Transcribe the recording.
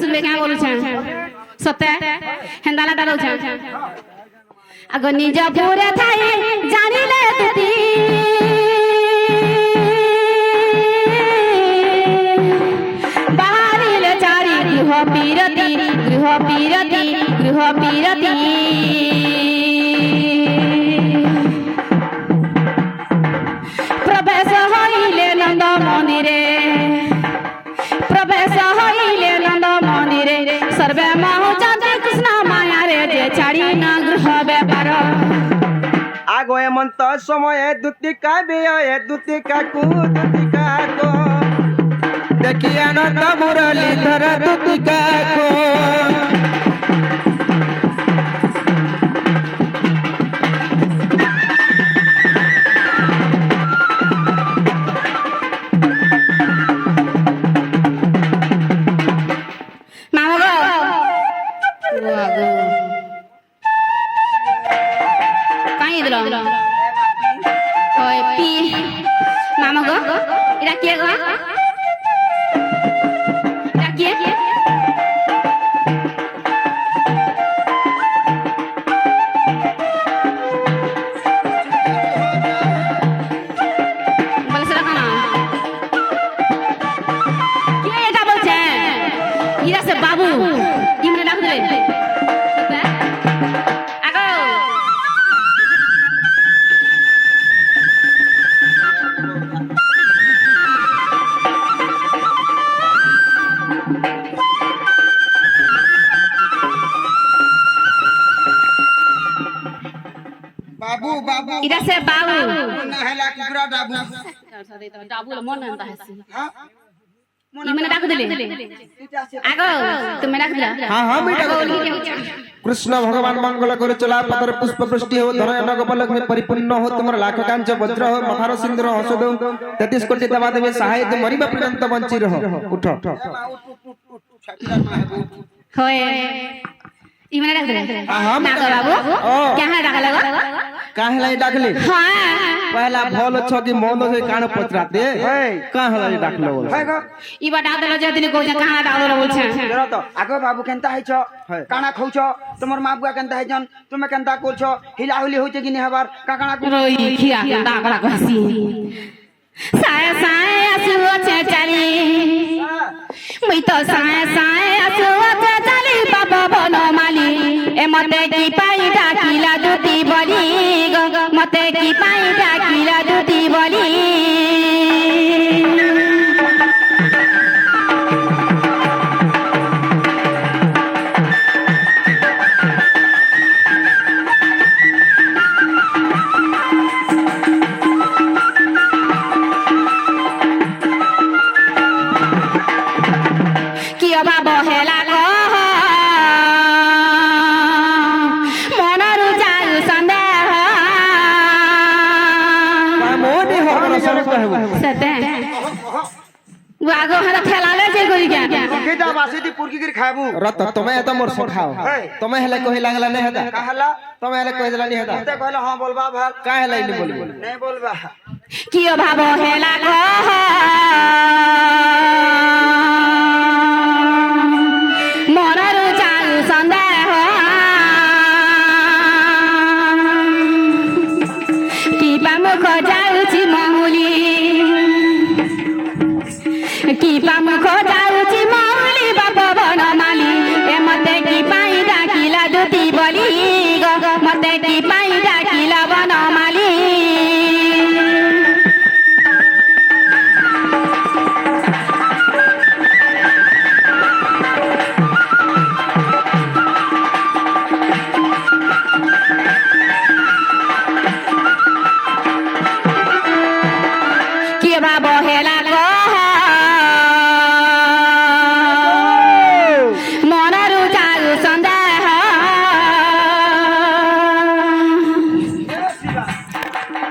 सुनबे क्या बोलू छे सत्य हेंदाला डालू छे अगो निज पूरे थाई जानी ले तुती बाहरी ले चारी गृह पीरती प्रवेश हईले नंद मंदिरे सर्वे महचंद कृष्ण माया रे जे छाड़ी न गृह व्यापार आगो एमंत समय दुतिका बेय दुतिका को देखी आनंद मुरलीधर दुतिका को बाबू इमने डाक दे आगो बाबू इधर से बाबू नहला कुकरा डाबू डाबू मन नंता है हां इमने डाक दिले आगो तुम डाक दिला हां मैं डाक कृष्ण भगवान मंगल करे चला पतर पुष्प वृष्टि हो धन अनग पलक में परिपूर्ण हो तुमर लाख कांच वज्र हो मखार सिंदूर हसद 33 कोटि देवा देवी सहाय तुम मरिबा पर्यंत बंची रहो उठ होए इमने डाक दिले हां मैं बाबू क्या है डाक लगा काहे लाई डाकले हां पहला भल छ कि मन से कान पचराते काहे लाई डाकलो इबा डाक दलो जे दिन को कहां डाक दलो बोल छे जरा तो आगो बाबू केनता है छ काना खौछ तुमर मां बुआ केनता है जन तुमे केनता कोल छ हिलाहुली होते कि नहीं हबार काकाना को रोई खिया केनता कला कहसी साय साय असुओ छे चली मई तो साय साय असुओ छे चली बाबा बनो माली ए मते की पाई डाकिला दुती बली मते की पाई डाकिला दुती बली आगो हरा ठेलाले जे गोरी क्या केटा बासीदी पुरकी कर खाबू रत तमे त मोर सखाओ तमे हेले कहि लागला नै हेदा कहला तमे हेले कहि देला नै हेदा ते कहला हां बोलबा भाल काहे लाई नै बोलबो नहीं बोलबा कियो भाबो हेला